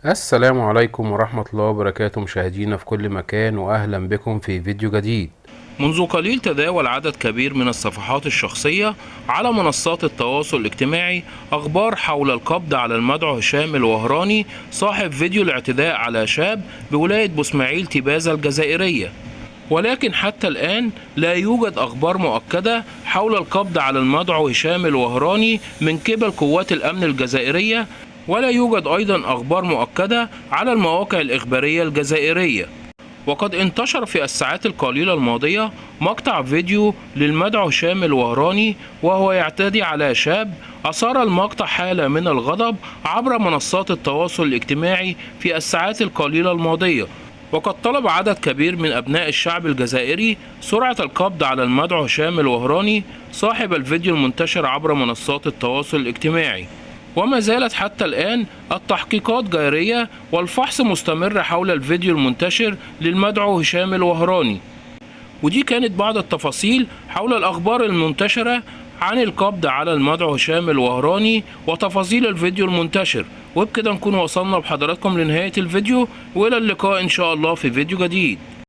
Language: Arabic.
السلام عليكم ورحمة الله وبركاته، مشاهدينا في كل مكان وأهلا بكم في فيديو جديد. منذ قليل تداول عدد كبير من الصفحات الشخصية على منصات التواصل الاجتماعي أخبار حول القبض على المدعو هشام الوهراني صاحب فيديو الاعتداء على شاب بولاية بوسماعيل تبازة الجزائرية. ولكن حتى الآن لا يوجد أخبار مؤكدة حول القبض على المدعو هشام الوهراني من قبل قوات الأمن الجزائرية، ولا يوجد أيضا أخبار مؤكدة على المواقع الإخبارية الجزائرية. وقد انتشر في الساعات القليلة الماضية مقطع فيديو للمدعو هشام الوهراني وهو يعتدي على شاب. أثار المقطع حالة من الغضب عبر منصات التواصل الاجتماعي في الساعات القليلة الماضية، وقد طلب عدد كبير من أبناء الشعب الجزائري سرعة القبض على المدعو هشام الوهراني صاحب الفيديو المنتشر عبر منصات التواصل الاجتماعي. وما زالت حتى الآن التحقيقات جارية والفحص مستمر حول الفيديو المنتشر للمدعو هشام الوهراني. ودي كانت بعض التفاصيل حول الأخبار المنتشرة عن القبض على المدعو هشام الوهراني وتفاصيل الفيديو المنتشر. وبكده نكون وصلنا بحضراتكم لنهاية الفيديو، وإلى اللقاء إن شاء الله في فيديو جديد.